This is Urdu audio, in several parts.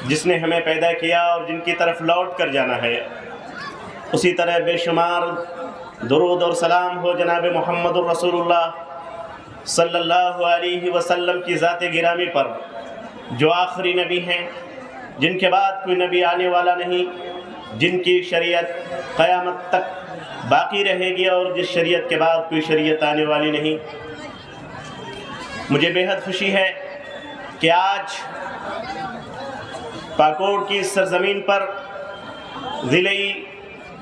جس نے ہمیں پیدا کیا اور جن کی طرف لوٹ کر جانا ہے، اسی طرح بے شمار درود اور سلام ہو جناب محمد الرسول اللہ صلی اللہ علیہ وسلم کی ذات گرامی پر، جو آخری نبی ہیں، جن کے بعد کوئی نبی آنے والا نہیں، جن کی شریعت قیامت تک باقی رہے گی اور جس شریعت کے بعد کوئی شریعت آنے والی نہیں۔ مجھے بے حد خوشی ہے کہ آج پاکوڑ کی سرزمین پر ضلعی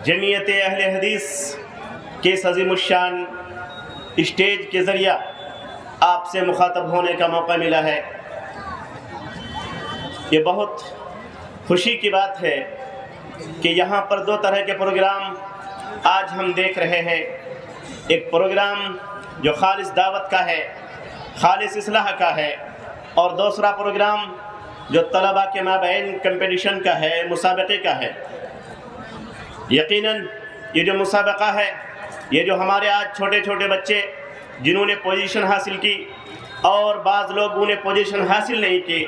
جمعیت اہل حدیث کے اس عظیم الشان اسٹیج کے ذریعہ آپ سے مخاطب ہونے کا موقع ملا ہے۔ یہ بہت خوشی کی بات ہے کہ یہاں پر دو طرح کے پروگرام آج ہم دیکھ رہے ہیں۔ ایک پروگرام جو خالص دعوت کا ہے، خالص اصلاح کا ہے، اور دوسرا پروگرام جو طلباء کے مابین کمپٹیشن کا ہے، مسابقے کا ہے۔ یقیناً یہ جو مسابقہ ہے، یہ جو ہمارے آج چھوٹے چھوٹے بچے جنہوں نے پوزیشن حاصل کی اور بعض لوگوں نے پوزیشن حاصل نہیں کی،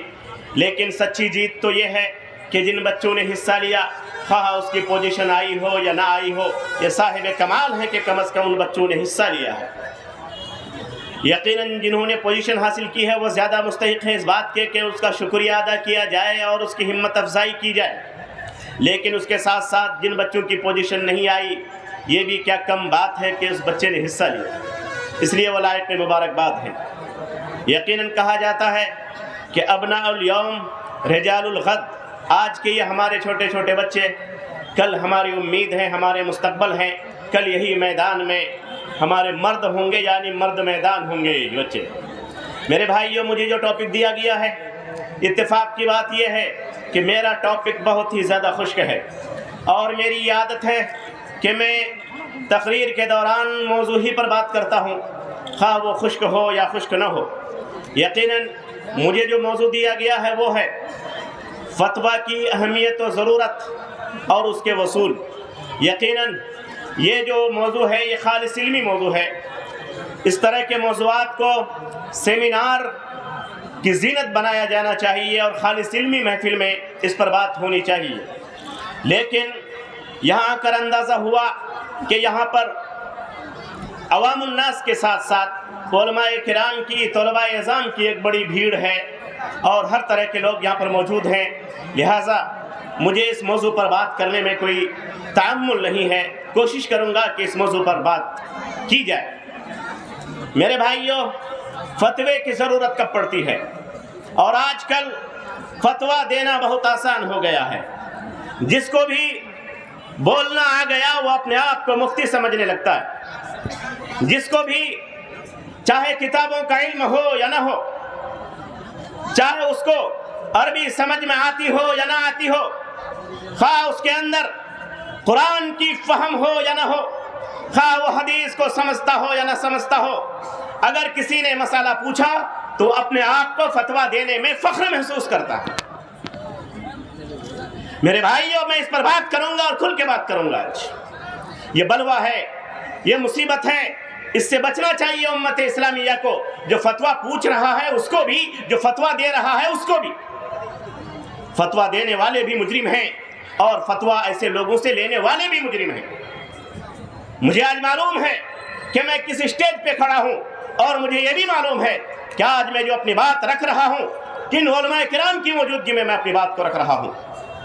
لیکن سچی جیت تو یہ ہے کہ جن بچوں نے حصہ لیا، خواہ اس کی پوزیشن آئی ہو یا نہ آئی ہو، یہ صاحب کمال ہے کہ کم از کم ان بچوں نے حصہ لیا ہے۔ یقیناً جنہوں نے پوزیشن حاصل کی ہے وہ زیادہ مستحق ہیں اس بات کے کہ اس کا شکریہ ادا کیا جائے اور اس کی ہمت افزائی کی جائے، لیکن اس کے ساتھ ساتھ جن بچوں کی پوزیشن نہیں آئی، یہ بھی کیا کم بات ہے کہ اس بچے نے حصہ لیا، اس لیے وہ لائق مبارکباد ہے۔ یقیناً کہا جاتا ہے کہ ابناء الیوم رجال الغد، آج کے یہ ہمارے چھوٹے چھوٹے بچے کل ہماری امید ہیں، ہمارے مستقبل ہیں، کل یہی میدان میں ہمارے مرد ہوں گے، یعنی مرد میدان ہوں گے یہ بچے۔ میرے بھائیوں، مجھے جو ٹاپک دیا گیا ہے، اتفاق کی بات یہ ہے کہ میرا ٹاپک بہت ہی زیادہ خشک ہے، اور میری یہ عادت ہے کہ میں تقریر کے دوران موضوع ہی پر بات کرتا ہوں، خواہ وہ خشک ہو یا خشک نہ ہو۔ یقیناً مجھے جو موضوع دیا گیا ہے وہ ہے فتویٰ کی اہمیت و ضرورت اور اس کے وصول۔ یقیناً یہ جو موضوع ہے یہ خالص علمی موضوع ہے۔ اس طرح کے موضوعات کو سیمینار کی زینت بنایا جانا چاہیے اور خالص علمی محفل میں اس پر بات ہونی چاہیے، لیکن یہاں آ کر اندازہ ہوا کہ یہاں پر عوام الناس کے ساتھ ساتھ علماء کرام کی، طلباء اعظام کی ایک بڑی بھیڑ ہے اور ہر طرح کے لوگ یہاں پر موجود ہیں، لہٰذا مجھے اس موضوع پر بات کرنے میں کوئی تعمل نہیں ہے۔ کوشش کروں گا کہ اس موضوع پر بات کی جائے۔ میرے بھائیوں، فتوے کی ضرورت کب پڑتی ہے؟ اور آج کل فتویٰ دینا بہت آسان ہو گیا ہے۔ جس کو بھی بولنا آ گیا وہ اپنے آپ کو مفتی سمجھنے لگتا ہے۔ جس کو بھی چاہے کتابوں کا علم ہو یا نہ ہو، چاہے اس کو عربی سمجھ میں آتی ہو یا نہ آتی ہو، خواہ اس کے اندر قرآن کی فہم ہو یا نہ ہو، خواہ وہ حدیث کو سمجھتا ہو یا نہ سمجھتا ہو، اگر کسی نے مسئلہ پوچھا تو اپنے آپ کو فتویٰ دینے میں فخر محسوس کرتا ہے۔ میرے بھائیوں، میں اس پر بات کروں گا اور کھل کے بات کروں گا۔ آج یہ بلوہ ہے، یہ مصیبت ہے، اس سے بچنا چاہیے امت اسلامیہ کو۔ جو فتویٰ پوچھ رہا ہے اس کو بھی، جو فتویٰ دے رہا ہے اس کو بھی۔ فتویٰ دینے والے بھی مجرم ہیں اور فتویٰ ایسے لوگوں سے لینے والے بھی مجرم ہیں۔ مجھے آج معلوم ہے کہ میں کس اسٹیج پہ کھڑا ہوں، اور مجھے یہ بھی معلوم ہے کہ آج میں جو اپنی بات رکھ رہا ہوں، کن علماء کرام کی موجودگی میں اپنی بات کو رکھ رہا ہوں۔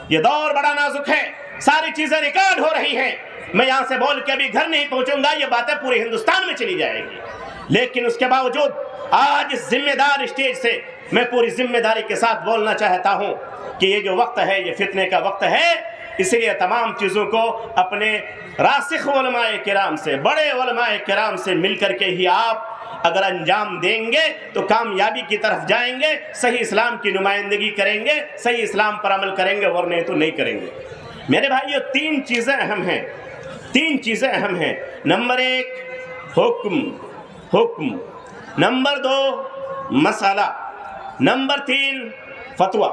یہ دور بڑا نازک ہے، ساری چیزیں ریکارڈ ہو رہی ہیں۔ میں یہاں سے بول کے ابھی گھر نہیں پہنچوں گا، یہ باتیں پورے ہندوستان میں چلی جائے گی، لیکن اس کے باوجود آج اس ذمہ دار اسٹیج سے میں پوری ذمہ داری کے ساتھ بولنا چاہتا ہوں کہ یہ جو وقت ہے یہ فتنے کا وقت ہے۔ اس لیے تمام چیزوں کو اپنے راسخ علماء کرام سے، بڑے علماء کرام سے مل کر کے ہی آپ اگر انجام دیں گے تو کامیابی کی طرف جائیں گے، صحیح اسلام کی نمائندگی کریں گے، صحیح اسلام پر عمل کریں گے، ورنہ تو نہیں کریں گے۔ میرے بھائیو، تین چیزیں اہم ہیں، تین چیزیں اہم ہیں۔ نمبر ایک حکم، نمبر دو مسئلہ، نمبر تین فتویٰ۔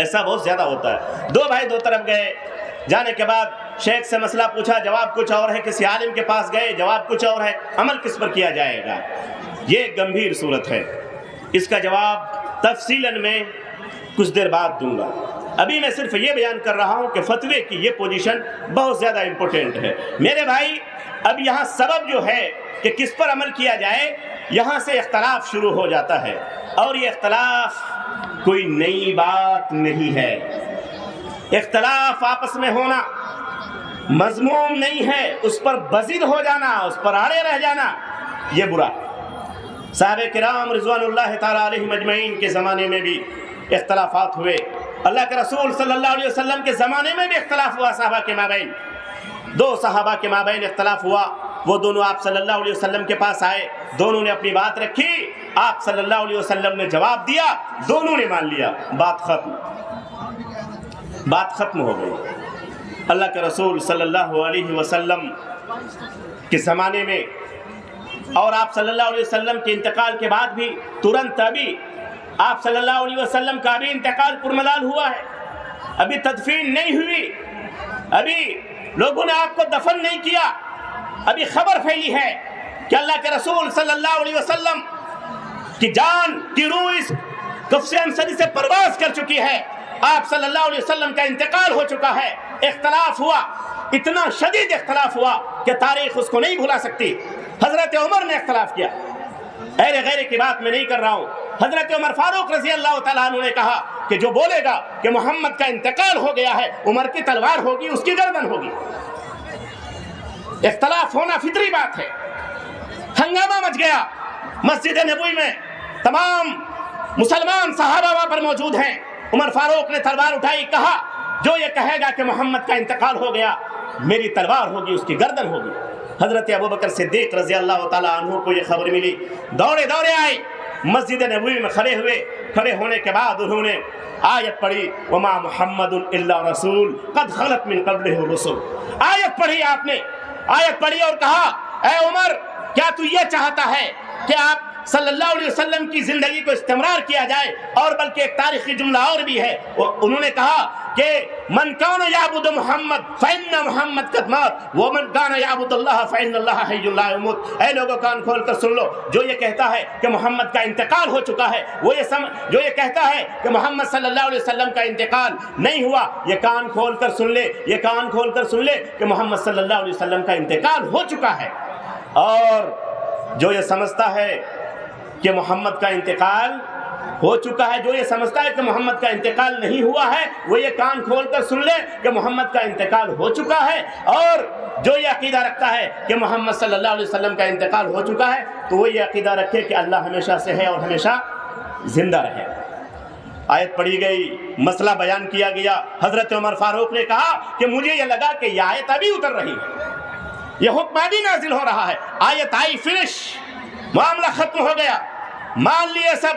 ایسا بہت زیادہ ہوتا ہے. دو بھائی دو طرف گئے, جانے کے بعد شیخ سے مسئلہ پوچھا, جواب کچھ اور ہے. کسی عالم کے پاس گئے, جواب کچھ اور ہے. عمل کس پر کیا جائے گا؟ یہ ایک گمبھیر صورت ہے. اس کا جواب تفصیلاً میں کچھ دیر بعد دوں گا. ابھی میں صرف یہ بیان کر رہا ہوں کہ فتوے کی یہ پوزیشن بہت زیادہ امپورٹنٹ ہے. میرے بھائی, اب یہاں سبب جو ہے کہ کس پر عمل کیا جائے, یہاں سے اختلاف شروع ہو جاتا ہے. اور یہ اختلاف کوئی نئی بات نہیں ہے. اختلاف آپس میں ہونا مذموم نہیں ہے, اس پر بزد ہو جانا, اس پر اڑے رہ جانا یہ برا. صحابہ کرام رضوان اللہ تعالیٰ علیہم اجمعین کے زمانے میں بھی اختلافات ہوئے. اللہ کے رسول صلی اللہ علیہ وسلم کے زمانے میں بھی اختلاف ہوا. صحابہ کے مابین, دو صحابہ کے مابین اختلاف ہوا. وہ دونوں آپ صلی اللہ علیہ وسلم کے پاس آئے, دونوں نے اپنی بات رکھی, آپ صلی اللہ علیہ وسلم نے جواب دیا, دونوں نے مان لیا, بات ختم ہو گئی. اللہ کے رسول صلی اللہ علیہ وسلم کے زمانے میں اور آپ صلی اللہ علیہ وسلم کے انتقال کے بعد بھی ترنت ابھی آپ صلی اللہ علیہ وسلم کا بھی انتقال پرملال ہوا ہے. ابھی تدفین نہیں ہوئی, ابھی لوگوں نے آپ کو دفن نہیں کیا. ابھی خبر پھیلی ہے کہ اللہ کے رسول صلی اللہ علیہ وسلم کی جان کی روح اس کفس انصری سے پرواز کر چکی ہے. آپ صلی اللہ علیہ وسلم کا انتقال ہو چکا ہے. اختلاف ہوا, اتنا شدید اختلاف ہوا کہ تاریخ اس کو نہیں بھلا سکتی. حضرت عمر نے اختلاف کیا. اہل غیر کی بات میں نہیں کر رہا ہوں. حضرت عمر فاروق رضی اللہ تعالیٰ عنہ نے کہا کہ جو بولے گا کہ محمد کا انتقال ہو گیا ہے, عمر کی تلوار ہوگی, اس کی گردن ہوگی. اختلاف ہونا فطری بات ہے. ہنگامہ مچ گیا مسجد نبوی میں, تمام مسلمان صحابہ وہاں پر موجود ہیں. عمر فاروق نے تلوار اٹھائی, کہا جو یہ کہے گا کہ محمد کا انتقال ہو گیا, میری تلوار ہوگی, اس کی گردن ہوگی. حضرت ابوبکر صدیق رضی اللہ تعالیٰ عنہ کو یہ خبر ملی, دوڑے دوڑے آئے, مسجد نبوی میں کھڑے ہوئے. کھڑے ہونے کے بعد انہوں نے آیت پڑھی, وما محمد الا رسول قد خلت من قبلہ الرسل. آیت پڑھی, آپ نے آیت پڑھی اور کہا, اے عمر, کیا تو یہ چاہتا ہے کہ آپ صلی اللہ علیہ وسلم کی زندگی کو استمرار کیا جائے؟ اور بلکہ ایک تاریخی جملہ اور بھی ہے, انہوں نے کہا کہ من کان یعبد محمد فإن محمد قد مات ومن کان یعبد اللہ فإن اللہ حی لا یموت. اے لوگوں کان کھول کر سن لو, جو یہ کہتا ہے کہ محمد کا انتقال ہو چکا ہے, وہ جو یہ کہتا ہے کہ محمد صلی اللہ علیہ وسلم کا انتقال نہیں ہوا, یہ کان کھول کر سن لے, یہ کان کھول کر سن لے کہ محمد صلی اللہ علیہ وسلم کا انتقال ہو چکا ہے. اور جو یہ سمجھتا ہے کہ محمد کا انتقال ہو چکا ہے, جو یہ سمجھتا ہے کہ محمد کا انتقال نہیں ہوا ہے, وہ یہ کان کھول کر سن لے کہ محمد کا انتقال ہو چکا ہے. اور جو یہ عقیدہ رکھتا ہے کہ محمد صلی اللہ علیہ وسلم کا انتقال ہو چکا ہے, تو وہ یہ عقیدہ رکھے کہ اللہ ہمیشہ سے ہے اور ہمیشہ زندہ رہے. آیت پڑھی گئی, مسئلہ بیان کیا گیا. حضرت عمر فاروق نے کہا کہ مجھے یہ لگا کہ یہ آیت ابھی اتر رہی ہے, یہ حکم ابھی نازل ہو رہا ہے. آیت آئی, فنش, معاملہ ختم ہو گیا, مان لیے سب.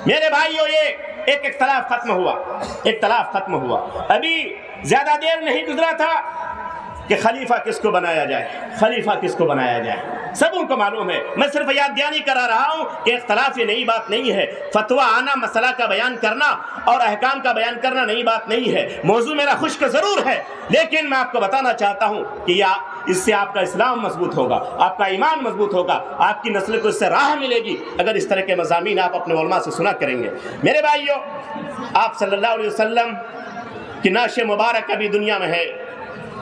میرے بھائیوں, یہ ایک اختلاف ختم ہوا. ابھی زیادہ دیر نہیں گزرا تھا کہ خلیفہ کس کو بنایا جائے, سبوں کو معلوم ہے. میں صرف یاد دہانی کرا رہا ہوں کہ اختلاف یہ نئی بات نہیں ہے. فتویٰ آنا, مسئلہ کا بیان کرنا اور احکام کا بیان کرنا نئی بات نہیں ہے. موضوع میرا خشک ضرور ہے, لیکن میں آپ کو بتانا چاہتا ہوں کہ اس سے آپ کا اسلام مضبوط ہوگا, آپ کا ایمان مضبوط ہوگا, آپ کی نسل کو اس سے راہ ملے گی اگر اس طرح کے مضامین آپ اپنے علماء سے سنا کریں گے. میرے بھائیوں, آپ صلی اللہ علیہ وسلم کی نعش مبارک ابھی دنیا میں ہے.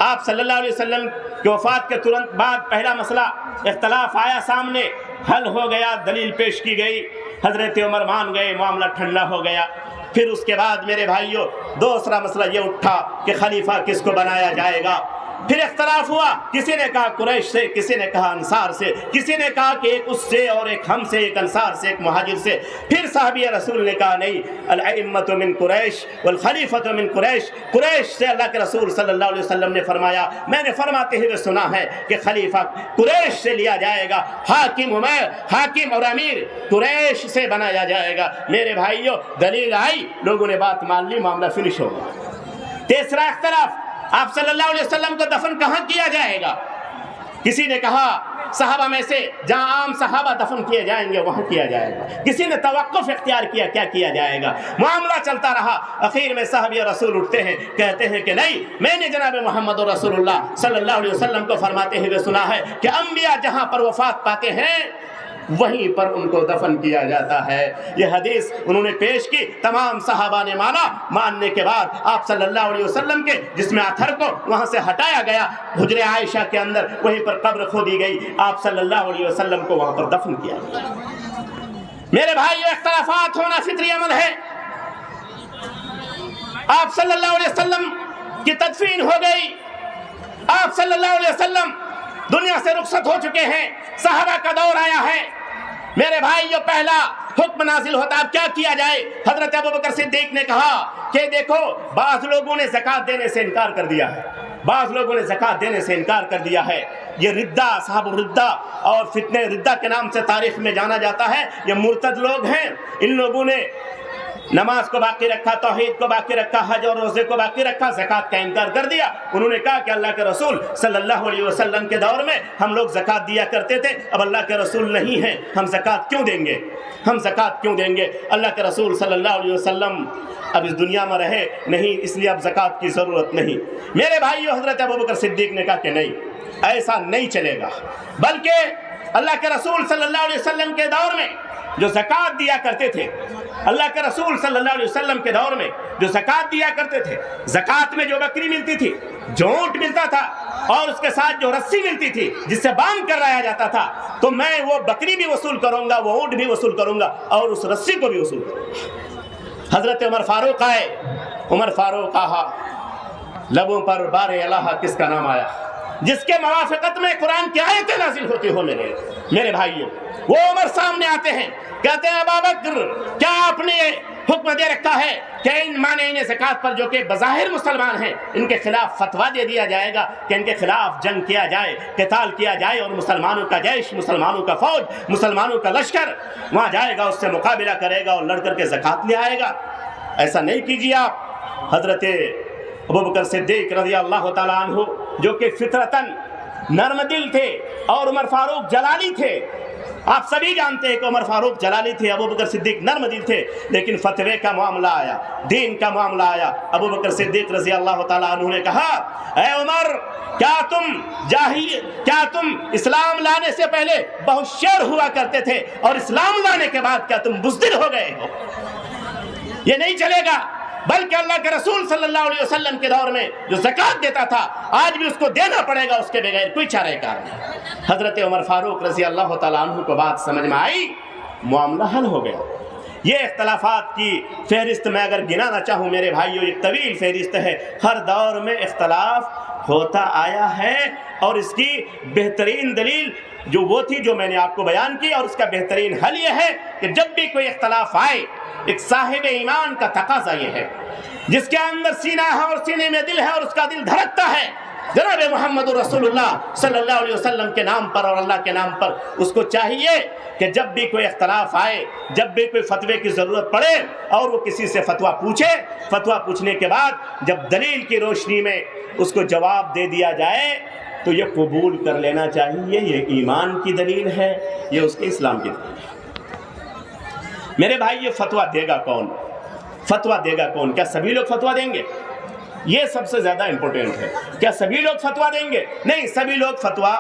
آپ صلی اللہ علیہ وسلم کی وفات کے ترنت بعد پہلا مسئلہ اختلاف آیا سامنے, حل ہو گیا, دلیل پیش کی گئی, حضرت عمر مان گئے, معاملہ ٹھنڈا ہو گیا. پھر اس کے بعد میرے بھائیوں دوسرا مسئلہ یہ اٹھا کہ خلیفہ کس کو بنایا جائے گا. پھر اختلاف ہوا, کسی نے کہا قریش سے, کسی نے کہا انصار سے, کسی نے کہا کہ ایک اس سے اور ایک ہم سے, ایک انصار سے, ایک مہاجر سے. پھر صحابی رسول نے کہا نہیں, الائمۃ من قریش والخلیفۃ من قریش. قریش سے اللہ کے رسول صلی اللہ علیہ وسلم نے فرمایا, میں نے فرماتے ہوئے سنا ہے کہ خلیفہ قریش سے لیا جائے گا, حاکم اور امیر قریش سے بنایا جائے گا. میرے بھائیوں, دلیل آئی, لوگوں نے بات مان لی, معاملہ فنش ہو گیا. تیسرا اختلاف, آپ صلی اللہ علیہ وسلم کو دفن کہاں کیا جائے گا؟ کسی نے کہا صحابہ میں سے جہاں عام صحابہ دفن کیے جائیں گے وہاں کیا جائے گا. کسی نے توقف اختیار کیا کیا کیا جائے گا. معاملہ چلتا رہا. اخیر میں صحابی رسول اٹھتے ہیں, کہتے ہیں کہ نہیں, میں نے جناب محمد رسول اللہ صلی اللہ علیہ وسلم کو فرماتے ہوئے سنا ہے کہ انبیاء جہاں پر وفات پاتے ہیں وہیں پر ان کو دفن کیا جاتا ہے. یہ حدیث انہوں نے پیش کی, تمام صحابہ نے مانا. ماننے کے بعد آپ صلی اللہ علیہ وسلم کے جسم اطہر کو وہاں سے ہٹایا گیا, حجرے عائشہ کے اندر وہیں پر قبر کھودی گئی, آپ صلی اللہ علیہ وسلم کو وہاں پر دفن کیا گیا. میرے بھائیو, اختلافات ہونا فطری عمل ہے. آپ صلی اللہ علیہ وسلم کی تدفین ہو گئی, آپ صلی اللہ علیہ وسلم دنیا سے رخصت ہو چکے ہیں, صحابہ کا دور آیا ہے. میرے بھائیو, پہلا حکم نازل ہوتا, اب کیا کیا جائے؟ حضرت ابوبکر صدیق نے کہا کہ دیکھو, بعض لوگوں نے زکوٰۃ دینے سے انکار کر دیا ہے, بعض لوگوں نے زکوٰۃ دینے سے انکار کر دیا ہے. یہ ردہ, صاحب الردہ اور فتنہ ردہ کے نام سے تاریخ میں جانا جاتا ہے. یہ مرتد لوگ ہیں. ان لوگوں نے نماز کو باقی رکھا, توحید کو باقی رکھا, حج اور روزے کو باقی رکھا, زکوٰۃ کا انکار کر دیا. انہوں نے کہا کہ اللہ کے رسول صلی اللہ علیہ وسلم کے دور میں ہم لوگ زکوٰۃ دیا کرتے تھے, اب اللہ کے رسول نہیں ہیں, ہم زکوٰۃ کیوں دیں گے, ہم زکوٰۃ کیوں دیں گے؟ اللہ کے رسول صلی اللہ علیہ وسلم اب اس دنیا میں رہے نہیں, اس لیے اب زکوٰۃ کی ضرورت نہیں. میرے بھائیو, حضرت ابوبکر صدیق نے کہا کہ نہیں, ایسا نہیں چلے گا, بلکہ اللہ کے رسول صلی اللہ علیہ وسلم کے دور میں جو زکوٰۃ دیا کرتے تھے, اللہ کے رسول صلی اللہ علیہ وسلم کے دور میں جو زکوٰۃ دیا کرتے تھے, زکوٰۃ میں جو بکری ملتی تھی, جو اونٹ ملتا تھا اور اس کے ساتھ جو رسی ملتی تھی جس سے باندھ کر لایا جاتا تھا, تو میں وہ بکری بھی وصول کروں گا, وہ اونٹ بھی وصول کروں گا اور اس رسی کو بھی وصول کروں گا. حضرت عمر فاروق آئے. عمر فاروق کہا, لبوں پر بار الہ کس کا نام آیا, جس کے موافقت میں قرآن کی آیتیں نازل ہوتی ہو. میرے بھائیوں, وہ عمر سامنے آتے ہیں, کہتے ہیں ابابکر, کیا آپ نے حکم دے رکھا ہے کہ ان مانعین زکوٰۃ پر جو کہ بظاہر مسلمان ہیں, ان کے خلاف فتویٰ دے دیا جائے گا کہ ان کے خلاف جنگ کیا جائے, قتال کیا جائے, اور مسلمانوں کا جیش, مسلمانوں کا فوج, مسلمانوں کا لشکر وہاں جائے گا, اس سے مقابلہ کرے گا اور لڑ کر کے زکوٰۃ لے آئے گا. ایسا نہیں کیجیے آپ. حضرت ابوبکر صدیق رضی اللہ تعالیٰ عنہ جو کہ فطرتاً نرم دل تھے, اور عمر فاروق جلالی تھے. آپ سبھی جانتے ہیں کہ عمر فاروق جلالی تھے, ابوبکر صدیق نرم دل تھے. لیکن فتوے کا معاملہ آیا, دین کا معاملہ آیا. ابوبکر صدیق رضی اللہ تعالیٰ عنہ نے کہا, اے عمر, کیا تم اسلام لانے سے پہلے بہت شیر ہوا کرتے تھے, اور اسلام لانے کے بعد کیا تم بزدل ہو گئے ہو؟ یہ نہیں چلے گا. بلکہ اللہ کے رسول صلی اللہ علیہ وسلم کے دور میں جو زکوٰۃ دیتا تھا, آج بھی اس کو دینا پڑے گا, اس کے بغیر کوئی چارہ کار نہیں. حضرت عمر فاروق رضی اللہ تعالیٰ عنہ کو بات سمجھ میں آئی, معاملہ حل ہو گیا. یہ اختلافات کی فہرست میں اگر گنانا چاہوں میرے بھائیوں, ایک طویل فہرست ہے. ہر دور میں اختلاف ہوتا آیا ہے, اور اس کی بہترین دلیل جو وہ تھی جو میں نے آپ کو بیان کی, اور اس کا بہترین حل یہ ہے کہ جب بھی کوئی اختلاف آئے, ایک صاحب ایمان کا تقاضا یہ ہے, جس کے اندر سینہ ہے اور سینے میں دل ہے اور اس کا دل دھڑکتا ہے جناب محمد رسول اللہ صلی اللہ علیہ وسلم کے نام پر اور اللہ کے نام پر, اس کو چاہیے کہ جب بھی کوئی اختلاف آئے, جب بھی کوئی فتوے کی ضرورت پڑے, اور وہ کسی سے فتویٰ پوچھے, فتویٰ پوچھنے کے بعد جب دلیل کی روشنی میں اس کو جواب دے دیا جائے تو یہ قبول کر لینا چاہیے. یہ ایمان کی دلیل ہے, یہ اس کے اسلام کی دلیل ہے. میرے بھائی, یہ فتویٰ دے گا کون؟ فتویٰ دے گا کون؟ کیا سبھی لوگ فتویٰ دیں گے؟ یہ سب سے زیادہ امپورٹنٹ ہے. کیا سبھی لوگ فتویٰ دیں گے؟ نہیں, سبھی لوگ فتویٰ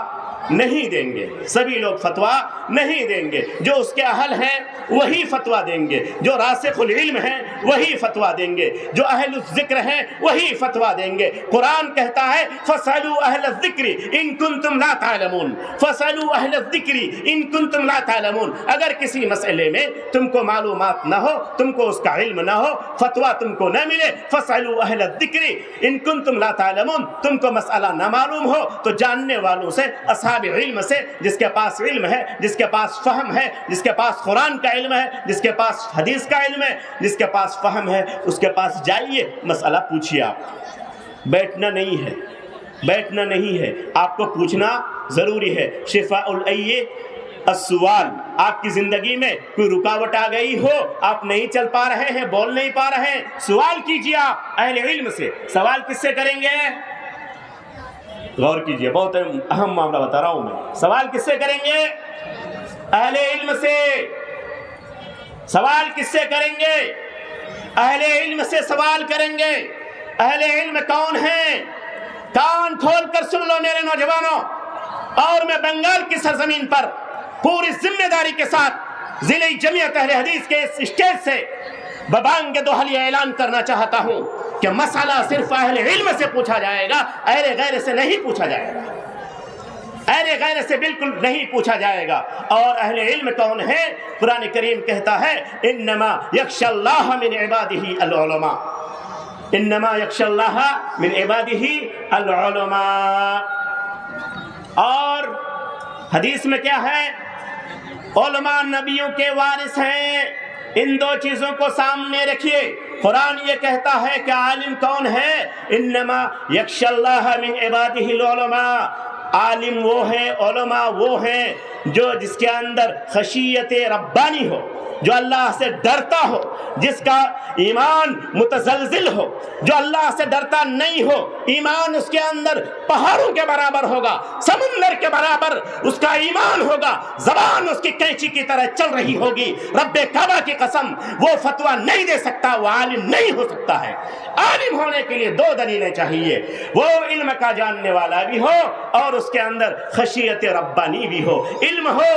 نہیں دیں گے. سبھی لوگ فتویٰ نہیں دیں گے. جو اس کے اہل ہیں وہی فتویٰ دیں گے, جو راسخ العلم ہیں وہی فتویٰ دیں گے, جو اہل الذکر ہیں وہی فتویٰ دیں گے. قرآن کہتا ہے فَاسْأَلُوا أَهْلَ الذِّكْرِ إِن كُنتُمْ لَا تَعْلَمُونَ. فَاسْأَلُوا أَهْلَ الذِّكْرِ إِن كُنتُمْ لَا تَعْلَمُونَ. اگر کسی مسئلے میں تم کو معلومات نہ ہو, تم کو اس کا علم نہ ہو, فتویٰ تم کو نہ ملے, فَاسْأَلُوا أَهْلَ الذِّكْرِ إِن كُنتُمْ لَا تَعْلَمُونَ. تم کو مسئلہ نہ معلوم ہو تو جاننے والوں سے, اصحاب علم سے, جس کے پاس علم ہے, جس کے پاس فہم ہے, جس کے پاس قرآن کا علم ہے, جس کے پاس حدیث کا علم ہے, جس کے پاس فہم ہے, اس کے پاس جائیے, مسئلہ پوچھیے. آپ بیٹھنا نہیں ہے, بیٹھنا نہیں ہے, آپ کو پوچھنا ضروری ہے. شفاء العی السوال. آپ کی زندگی میں کوئی رکاوٹ آ گئی ہو, آپ نہیں چل پا رہے ہیں, بول نہیں پا رہے ہیں, سوال کیجیے آپ اہل علم سے. سوال کس سے کریں گے؟ غور کیجئے، بہت اہم معاملہ بتا رہا ہوں میں. سوال کس سے کریں گے؟ اہل علم سے. سوال کس سے کریں گے؟ اہل علم سے سوال کریں گے. اہل علم کون ہیں؟ کان کھول کر سن لو میرے نوجوانوں. اور میں بنگال کی سرزمین پر پوری ذمہ داری کے ساتھ ضلع جمعیت اہل حدیث کے اس اسٹیج سے ببانگ دوحلی اعلان کرنا چاہتا ہوں کہ مسئلہ صرف اہل علم سے پوچھا جائے گا، اہل غیر سے نہیں پوچھا جائے گا. اہل غیر سے بالکل نہیں پوچھا جائے گا. اور اہل علم کون ہے؟ قرآن کریم کہتا ہے انما یخشی اللہ من عبادہ العلماء. انما یخشی اللہ من عبادہ العلماء. اور حدیث میں کیا ہے؟ علماء نبیوں کے وارث ہیں. ان دو چیزوں کو سامنے رکھیے. قرآن یہ کہتا ہے کہ عالم کون ہے؟ انما یخشی اللہ من عبادہ العلماء. عالم وہ ہے، علماء وہ ہیں جو جس کے اندر خشیت ربانی ہو، جو اللہ سے ڈرتا ہو، جس کا ایمان متزلزل ہو. جو اللہ سے ڈرتا نہیں ہو، ایمان اس کے اندر پہاڑوں کے برابر ہوگا، سمندر کے برابر اس کا ایمان ہوگا، زبان اس کی کینچی کی طرح چل رہی ہوگی. رب کعبہ کی قسم، وہ فتویٰ نہیں دے سکتا، وہ عالم نہیں ہو سکتا ہے. عالم ہونے کے لیے دو دلیلیں چاہیے: وہ علم کا جاننے والا بھی ہو اور اس کے اندر خشیت ربانی بھی ہو. علم ہو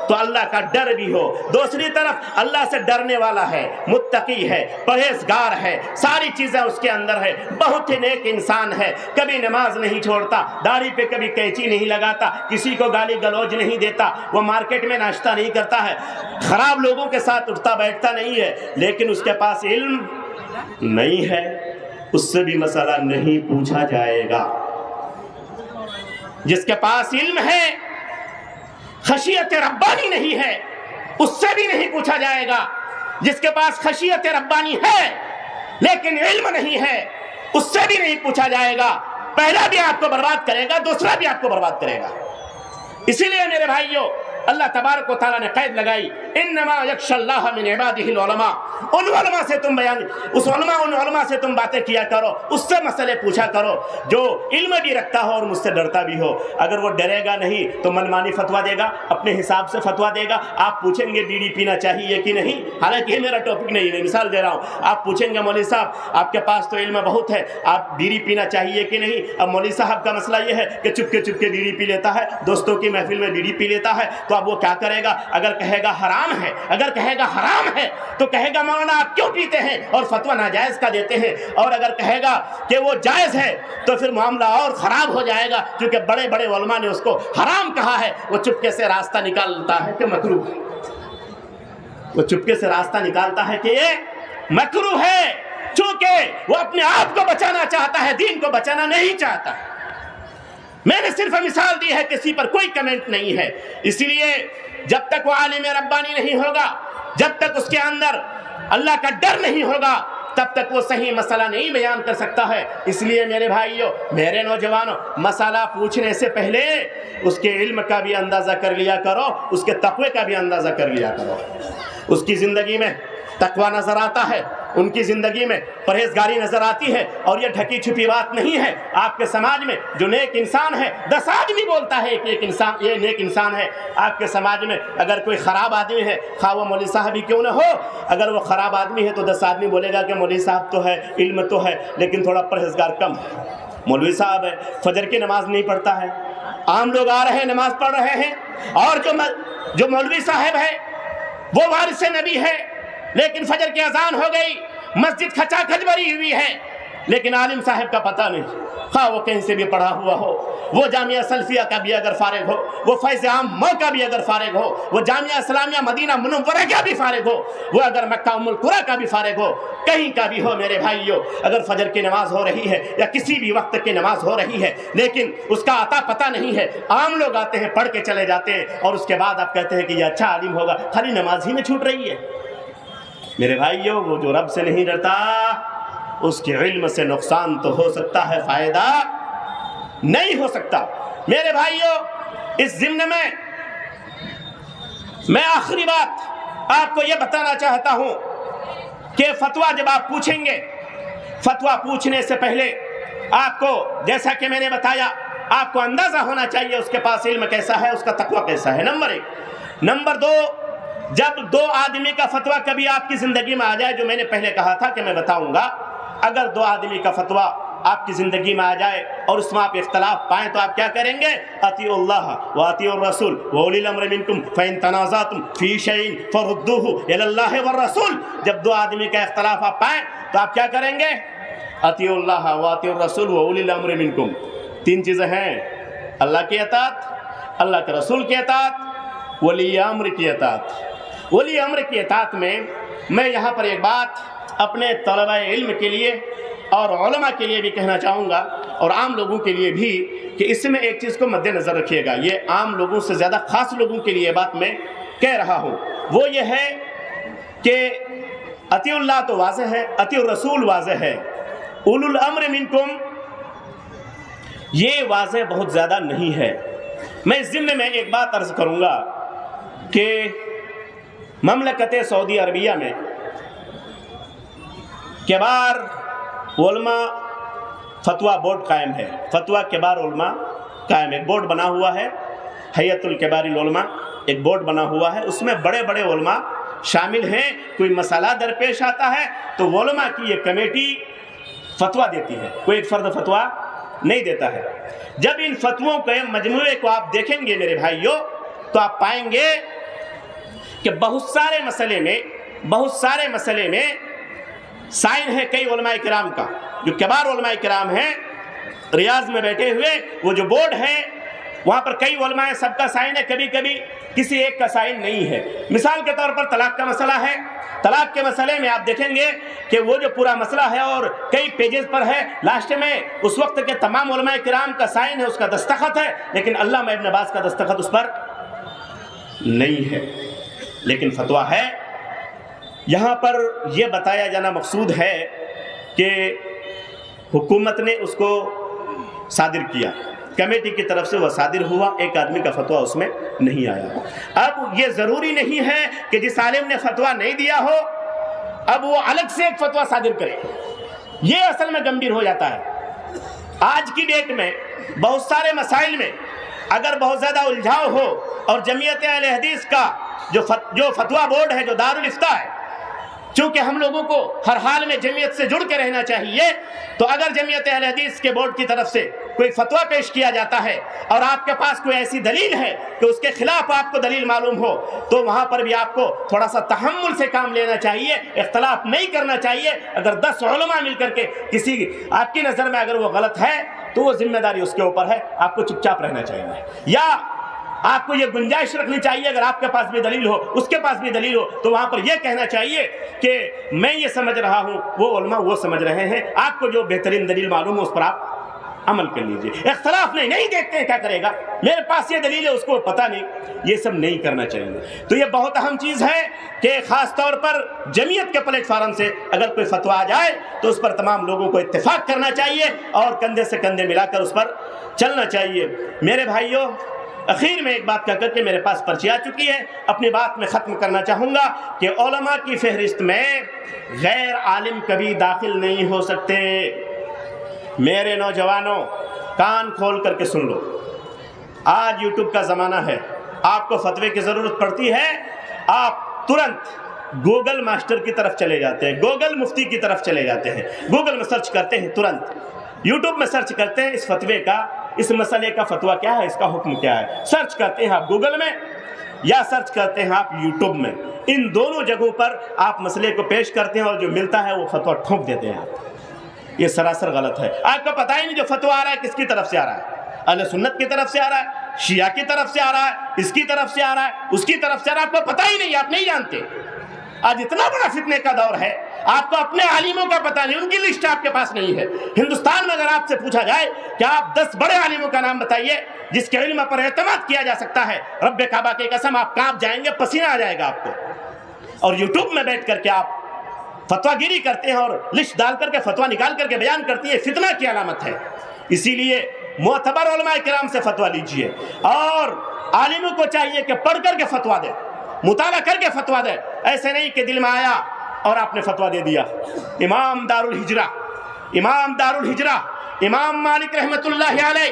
تو اللہ کا ڈر بھی ہو، دوسری طرف اللہ سے ڈرنے والا ہے، متقی ہے، پرہیزگار ہے، ساری چیزیں اس کے اندر ہے، بہت ہی نیک انسان ہے، کبھی نماز نہیں چھوڑتا، داڑھی پہ کبھی قینچی نہیں لگاتا، کسی کو گالی گلوچ نہیں دیتا، وہ مارکیٹ میں ناشتہ نہیں کرتا ہے، خراب لوگوں کے ساتھ اٹھتا بیٹھتا نہیں ہے، لیکن اس کے پاس علم نہیں ہے، اس سے بھی مسئلہ نہیں پوچھا جائے گا. جس کے پاس علم ہے، خشیت ربانی نہیں ہے، اس سے بھی نہیں پوچھا جائے گا. جس کے پاس خشیت ربانی ہے لیکن علم نہیں ہے، اس سے بھی نہیں پوچھا جائے گا. پہلا بھی آپ کو برباد کرے گا، دوسرا بھی آپ کو برباد کرے گا. اسی لیے میرے بھائیوں، اللہ تبارک و تعالیٰ نے قید لگائی انما یخشی اللہ من عبادہ العلماء. ان علماء سے تم ان علماء سے تم باتیں کیا کرو، اس سے مسئلے پوچھا کرو جو علم بھی رکھتا ہو اور مجھ سے ڈرتا بھی ہو. اگر وہ ڈرے گا نہیں تو منمانی فتویٰ دے گا، اپنے حساب سے فتویٰ دے گا. آپ پوچھیں گے بیڑی پینا چاہیے کہ نہیں، حالانکہ یہ میرا ٹاپک نہیں ہے، مثال دے رہا ہوں. آپ پوچھیں گے مولوی صاحب آپ کے پاس تو علم بہت ہے، آپ بیڑی پینا چاہیے کہ نہیں. اب مولوی صاحب کا مسئلہ یہ ہے کہ چپکے چپکے بیڑی پی لیتا ہے، دوستوں کی محفل میں بیڑی پی لیتا ہے، تو اب وہ کیا کرے گا؟ اگر کہے گا حرام ہے، اگر کہے گا حرام ہے تو کہے گا مولانا آپ کیوں پیتے ہیں، اور فتویٰ ناجائز کا دیتے ہیں. اور اگر کہے گا کہ وہ جائز ہے تو پھر معاملہ اور خراب ہو جائے گا، کیونکہ بڑے بڑے علماء نے اس کو حرام کہا ہے. وہ چپکے سے راستہ نکالتا ہے کہ مکروہ ہے، وہ چپکے سے راستہ نکالتا ہے کہ یہ مکروہ ہے، چونکہ وہ اپنے آپ کو بچانا چاہتا ہے، دین کو بچانا نہیں چاہتا. میں نے صرف مثال دی ہے، کسی پر کوئی کمنٹ نہیں ہے. اسی لیے جب تک وہ عالم ربانی نہیں ہوگا، جب تک اس کے اندر اللہ کا ڈر نہیں ہوگا، تب تک وہ صحیح مسئلہ نہیں بیان کر سکتا ہے. اس لیے میرے بھائیوں، میرے نوجوانوں، مسئلہ پوچھنے سے پہلے اس کے علم کا بھی اندازہ کر لیا کرو، اس کے تقوی کا بھی اندازہ کر لیا کرو. اس کی زندگی میں تقوی نظر آتا ہے، ان کی زندگی میں پرہیزگاری نظر آتی ہے، اور یہ ڈھکی چھپی بات نہیں ہے. آپ کے سماج میں جو نیک انسان ہے، 10 آدمی بولتا ہے کہ یہ نیک انسان ہے. آپ کے سماج میں اگر کوئی خراب آدمی ہے، خواہ وہ مولوی صاحب ہی کیوں نہ ہو، اگر وہ خراب آدمی ہے تو 10 آدمی بولے گا کہ مولوی صاحب تو ہے، علم تو ہے، لیکن تھوڑا پرہیزگار کم ہے. مولوی صاحب ہے، فجر کی نماز نہیں پڑھتا ہے. عام لوگ آ رہے ہیں، نماز پڑھ رہے ہیں، اور جو مولوی صاحب ہے وہ وارث نبی ہے، لیکن فجر کی اذان ہو گئی، مسجد کھچا کھچ بھری ہوئی ہے، لیکن عالم صاحب کا پتہ نہیں. خواہ وہ کہیں سے بھی پڑھا ہوا ہو، وہ جامعہ سلفیہ کا بھی اگر فارغ ہو، وہ فیض عام مو کا بھی اگر فارغ ہو، وہ جامعہ اسلامیہ مدینہ منورہ کا بھی فارغ ہو، وہ اگر مکہ ام القریٰ کا بھی فارغ ہو، کہیں کا بھی ہو، میرے بھائیوں، اگر فجر کی نماز ہو رہی ہے یا کسی بھی وقت کی نماز ہو رہی ہے لیکن اس کا عطا پتہ نہیں ہے، عام لوگ آتے ہیں، پڑھ کے چلے جاتے ہیں، اور اس کے بعد آپ کہتے ہیں کہ یہ اچھا عالم ہوگا، خالی نماز ہی میں چھوٹ رہی ہے. میرے بھائیوں، وہ جو رب سے نہیں ڈرتا اس کے علم سے نقصان تو ہو سکتا ہے، فائدہ نہیں ہو سکتا. میرے بھائیوں، اس ضمن میں آخری بات آپ کو یہ بتانا چاہتا ہوں کہ فتویٰ جب آپ پوچھیں گے، فتویٰ پوچھنے سے پہلے آپ کو، جیسا کہ میں نے بتایا، آپ کو اندازہ ہونا چاہیے اس کے پاس علم کیسا ہے، اس کا تقوی کیسا ہے، نمبر 1۔ نمبر 2، جب 2 آدمی کا فتویٰ کبھی آپ کی زندگی میں آ جائے، جو میں نے پہلے کہا تھا کہ میں بتاؤں گا، اگر 2 آدمی کا فتویٰ آپ کی زندگی میں آ جائے اور اس میں آپ اختلاف پائیں تو آپ کیا کریں گے؟ اطیعوا اللہ واطیعوا الرسول واولی الامر منکم فان تنازعتم فی شیء فردوہ الی اللہ والرسول۔ جب 2 آدمی کا اختلاف آپ پائیں تو آپ کیا کریں گے؟ اطیعوا اللہ واطیعوا الرسول واولی الامر منکم۔ 3 چیزیں ہیں: اللہ کی اطاعت، اللہ کے رسول کی اطاعت، ولی امر کی اطاعت۔ ولی امر کی اطاعت میں یہاں پر ایک بات اپنے طلبہ علم کے لیے اور علماء کے لیے بھی کہنا چاہوں گا، اور عام لوگوں کے لیے بھی، کہ اس میں ایک چیز کو مد نظر رکھیے گا۔ یہ عام لوگوں سے زیادہ خاص لوگوں کے لیے بات میں کہہ رہا ہوں، وہ یہ ہے کہ اطیعوا اللہ تو واضح ہے، اطیعوا الرسول واضح ہے، اولو الامر منکم یہ واضح بہت زیادہ نہیں ہے۔ میں اس ضمن میں ایک بات عرض کروں گا کہ مملکت سعودی عربیہ میں کبار علماء فتویٰ بورڈ قائم ہے، فتویٰ کبار علماء قائم ہے، ایک بورڈ بنا ہوا ہے، حیۃ الکبار العلماء ایک بورڈ بنا ہوا ہے، اس میں بڑے بڑے علماء شامل ہیں۔ کوئی مسئلہ درپیش آتا ہے تو علماء کی یہ کمیٹی فتویٰ دیتی ہے، کوئی ایک فرد فتویٰ نہیں دیتا ہے۔ جب ان فتووں کے مجموعے کو آپ دیکھیں گے میرے بھائیوں تو آپ پائیں گے کہ بہت سارے مسئلے میں سائن ہے کئی علماء کرام کا، جو کبار علماء کرام ہیں ریاض میں بیٹھے ہوئے، وہ جو بورڈ ہے وہاں پر کئی علماء ہیں، سب کا سائن ہے، کبھی کبھی کسی ایک کا سائن نہیں ہے۔ مثال کے طور پر طلاق کا مسئلہ ہے، طلاق کے مسئلے میں آپ دیکھیں گے کہ وہ جو پورا مسئلہ ہے اور کئی پیجز پر ہے، لاسٹ میں اس وقت کے تمام علماء کرام کا سائن ہے، اس کا دستخط ہے، لیکن علامہ ابن باز کا دستخط اس پر نہیں ہے، لیکن فتویٰ ہے۔ یہاں پر یہ بتایا جانا مقصود ہے کہ حکومت نے اس کو صادر کیا، کمیٹی کی طرف سے وہ صادر ہوا، ایک آدمی کا فتویٰ اس میں نہیں آیا۔ اب یہ ضروری نہیں ہے کہ جس عالم نے فتویٰ نہیں دیا ہو اب وہ الگ سے ایک فتویٰ صادر کرے، یہ اصل میں گمبھیر ہو جاتا ہے۔ آج کی ڈیٹ میں بہت سارے مسائل میں اگر بہت زیادہ الجھاؤ ہو اور جمعیت اہل حدیث کا جو فتویٰ بورڈ ہے، جو دارالفتاء ہے، چونکہ ہم لوگوں کو ہر حال میں جمعیت سے جڑ کے رہنا چاہیے، تو اگر جمعیت اہل حدیث کے بورڈ کی طرف سے کوئی فتویٰ پیش کیا جاتا ہے اور آپ کے پاس کوئی ایسی دلیل ہے کہ اس کے خلاف آپ کو دلیل معلوم ہو، تو وہاں پر بھی آپ کو تھوڑا سا تحمل سے کام لینا چاہیے، اختلاف نہیں کرنا چاہیے۔ اگر 10 علماء مل کر کے کسی آپ کی نظر میں اگر وہ غلط ہے تو وہ ذمہ داری اس کے اوپر ہے، آپ کو چپ چاپ رہنا چاہیے، یا آپ کو یہ گنجائش رکھنی چاہیے اگر آپ کے پاس بھی دلیل ہو، اس کے پاس بھی دلیل ہو، تو وہاں پر یہ کہنا چاہیے کہ میں یہ سمجھ رہا ہوں، وہ علماء وہ سمجھ رہے ہیں، آپ کو جو بہترین دلیل معلوم ہو اس پر آپ عمل کر لیجئے۔ اختلاف نہیں دیکھتے ہیں کیا کرے گا، میرے پاس یہ دلیل ہے اس کو پتہ نہیں، یہ سب نہیں کرنا چاہیے۔ تو یہ بہت اہم چیز ہے کہ خاص طور پر جمعیت کے پلیٹ فارم سے اگر کوئی فتویٰ آ جائے تو اس پر تمام لوگوں کو اتفاق کرنا چاہیے اور کندھے سے کندھے ملا کر اس پر چلنا چاہیے۔ میرے بھائیوں، اخیر میں ایک بات کہہ کر کے میرے پاس پرچی آ چکی ہے، اپنی بات میں ختم کرنا چاہوں گا کہ علماء کی فہرست میں غیر عالم کبھی داخل نہیں ہو سکتے۔ میرے نوجوانوں، کان کھول کر کے سن لو، آج یوٹیوب کا زمانہ ہے، آپ کو فتوے کی ضرورت پڑتی ہے، آپ ترنت گوگل ماسٹر کی طرف چلے جاتے ہیں، گوگل مفتی کی طرف چلے جاتے ہیں، گوگل میں سرچ کرتے ہیں، ترنت یوٹیوب میں سرچ کرتے ہیں اس فتوے کا، اس مسئلے کا فتویٰ کیا ہے، اس کا حکم کیا ہے، سرچ کرتے ہیں آپ گوگل میں یا سرچ کرتے ہیں آپ یوٹیوب میں، ان دونوں جگہوں پر آپ مسئلے کو پیش کرتے ہیں اور جو ملتا ہے وہ فتویٰ ٹھونک دیتے ہیں آپ۔ یہ سراسر غلط ہے، آپ کو پتہ ہی نہیں جو فتویٰ آ رہا ہے کس کی طرف سے آ رہا ہے، اہل سنت کی طرف سے آ رہا ہے، شیعہ کی طرف سے آ رہا ہے، اس کی طرف سے آ رہا ہے، اس کی طرف سے آ رہا ہے، آپ کو پتہ ہی نہیں، آپ نہیں جانتے۔ آج اتنا بڑا فتنے کا دور ہے، آپ کو اپنے عالموں کا پتہ نہیں، ان کی لسٹ آپ کے پاس نہیں ہے۔ ہندوستان میں اگر آپ سے پوچھا جائے کہ آپ 10 بڑے عالموں کا نام بتائیے جس کے علم پر اعتماد کیا جا سکتا ہے، رب کعبہ کی قسم آپ کانپ جائیں گے، پسینہ آ جائے گا آپ کو۔ اور یوٹیوب میں بیٹھ کر کے آپ فتویٰ گیری کرتے ہیں اور لسٹ ڈال کر کے فتویٰ نکال کر کے بیان کرتی ہے، فتنہ کی علامت ہے۔ اسی لیے معتبر علماء کرام سے فتویٰ لیجئے، اور عالموں کو چاہیے کہ پڑھ کر کے فتویٰ دے، مطالعہ کر کے فتویٰ دے، ایسے نہیں کہ دل میں آیا اور آپ نے فتویٰ دے دیا۔ امام دار الہجرہ امام مالک رحمۃ اللہ علیہ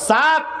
7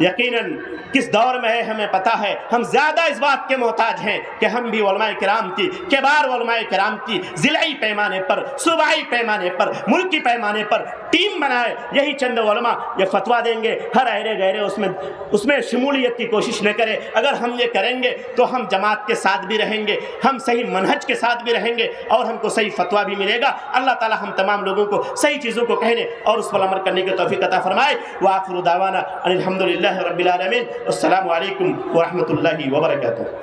یقیناً کس دور میں ہے ہمیں پتہ ہے، ہم زیادہ اس بات کے محتاج ہیں کہ ہم بھی علماء کرام کی، کبار علماء کرام کی ضلعی پیمانے پر، صوبائی پیمانے پر، ملکی پیمانے پر ٹیم بنائے. یہی چند علماء یہ فتویٰ دیں گے، ہر اہرے گہرے اس میں شمولیت کی کوشش نہ کرے. اگر ہم یہ کریں گے تو ہم جماعت کے ساتھ بھی رہیں گے، ہم صحیح منہج کے ساتھ بھی رہیں گے، اور ہم کو صحیح فتویٰ بھی ملے گا. اللہ تعالی ہم تمام لوگوں کو صحیح چیزوں کو کہنے اور اس پر عمل کرنے کی توفیق عطا فرمائے. وآخر دعوانا ان الحمد للہ رب العالمین. السلام علیکم ورحمۃ اللہ وبرکاتہ.